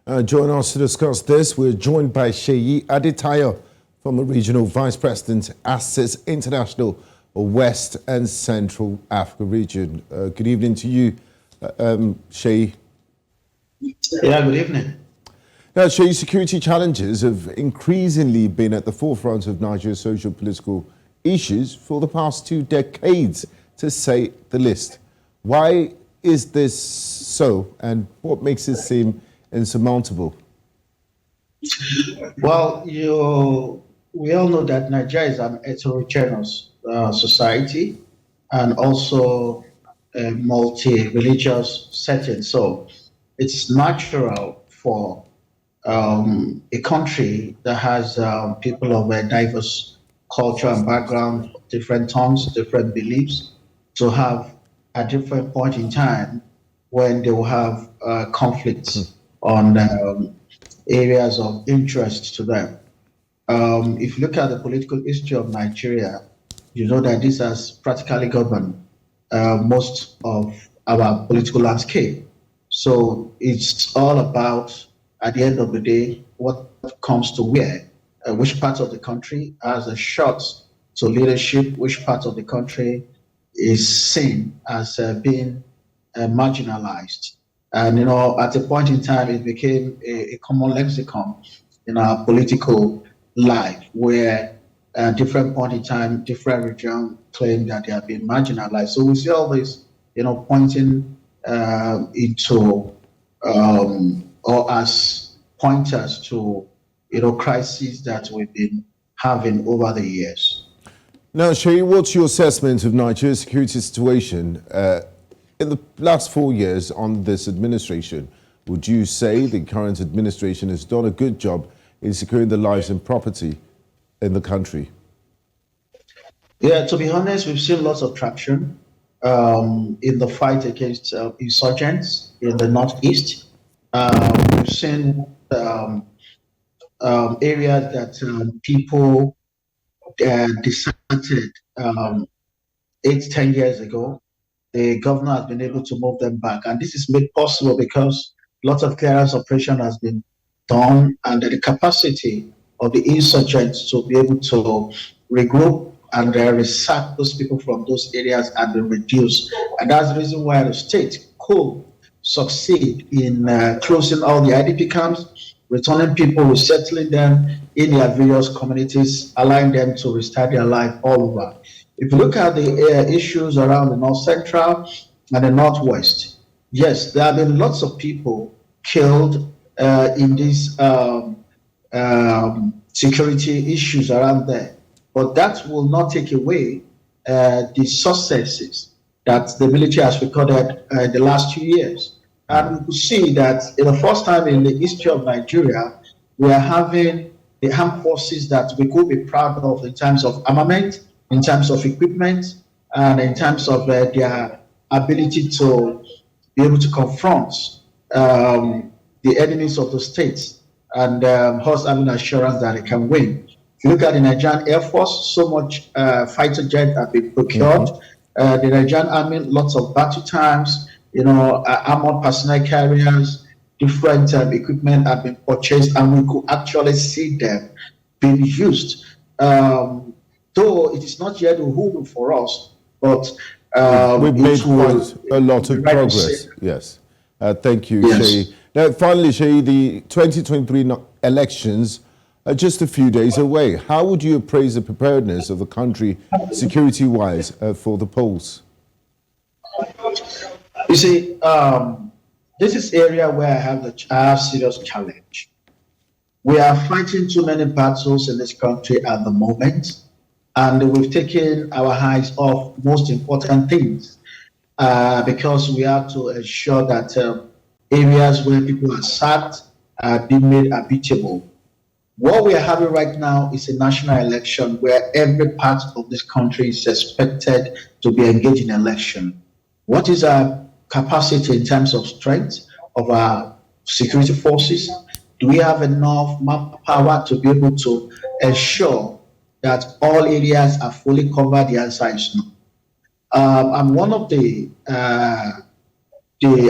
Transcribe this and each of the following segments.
Join us to discuss this. We're joined by Seyi Adetayo, former Regional Vice President, ASIS International, West and Central Africa region. Good evening to you, Seyi. Yeah, good evening. Now, Seyi, security challenges have increasingly been at the forefront of Nigeria's social-political issues for the past 2 decades, to say the least. Why is this so, and what makes it seem insurmountable? Well, we all know that Nigeria is an heterogeneous society and also a multi-religious setting. So it's natural for a country that has people of a diverse culture and background, different tongues, different beliefs, to have at different point in time when they will have conflicts on areas of interest to them. If you look at the political history of Nigeria, you know that this has practically governed most of our political landscape. So it's all about, at the end of the day, what comes to where, which part of the country has a shot to leadership, which part of the country is seen as being marginalized. And, at a point in time, it became a common lexicon in our political life where at different point in time, different regions claim that they have been marginalized. So we see all this, pointing into or as pointers to, crises that we've been having over the years. Now, Seyi, what's your assessment of Nigeria's security situation in the last 4 years on this administration? Would you say the current administration has done a good job in securing the lives and property in the country? Yeah, to be honest, we've seen lots of traction in the fight against insurgents in the Northeast. We've seen areas that people deserted 8-10 years ago. The governor has been able to move them back, and this is made possible because lots of clearance operation has been done, and the capacity of the insurgents to be able to regroup and resack those people from those areas has been reduced. And that's the reason why the state could succeed in closing all the IDP camps, returning people, resettling them in their various communities, allowing them to restart their life all over. If you look at the issues around the North Central and the Northwest, yes, there have been lots of people killed in these security issues around there. But that will not take away the successes that the military has recorded in the last 2 years. And we could see that in the first time in the history of Nigeria, we are having the armed forces that we could be proud of in terms of armament, in terms of equipment, and in terms of their ability to be able to confront the enemies of the states, and us having assurance that it can win. If you look at the Nigerian Air Force, so much fighter jet have been procured. The Nigerian Army, lots of battle tanks, armored personnel carriers, different equipment have been purchased, and we could actually see them being used. Though it is not yet a whole for us, but we've made quite a lot of progress. Yes. Thank you, Yes. Seyi. Now, finally, Seyi, the 2023 elections are just a few days away. How would you appraise the preparedness of the country, security-wise, for the polls? You see, this is area where I have serious challenge. We are fighting too many battles in this country at the moment, and we've taken our eyes off most important things because we have to ensure that areas where people are sacked are being made habitable. What we are having right now is a national election where every part of this country is expected to be engaged in election. What is our capacity in terms of strength of our security forces? Do we have enough manpower to be able to ensure that all areas are fully covered? The answer is no. I'm one of the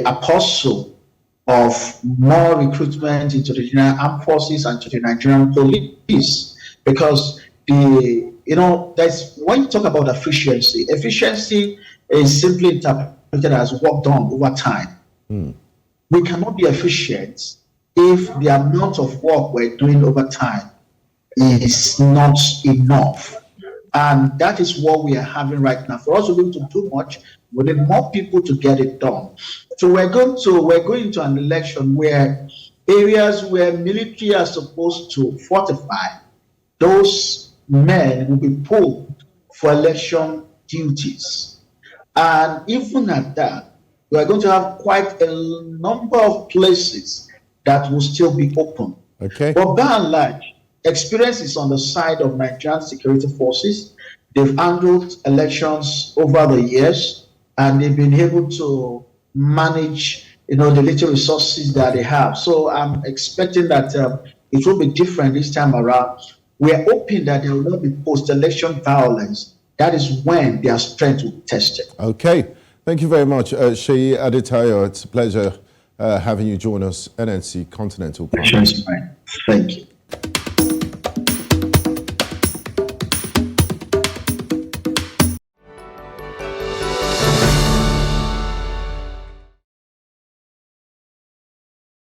apostle of more recruitment into the Nigerian armed forces and to the Nigerian police, because that's when you talk about efficiency. Efficiency is simply interpreted as work done over time. We cannot be efficient if the amount of work we're doing over time is not enough. And that is what we are having right now. For us to be able to do much, we need more people to get it done. So we're going to an election where areas where military are supposed to fortify, those men will be pulled for election duties. And even at that, we are going to have quite a number of places that will still be open. Okay. But by and large, experience is on the side of Nigerian security forces. They've handled elections over the years, and they've been able to manage, the little resources that they have. So I'm expecting that it will be different this time around. We are hoping that there will not be post-election violence. That is when their strength will be tested. Okay. Thank you very much, Seyi Adetayo. It's a pleasure having you join us, NNC Continental Prime. Thank you.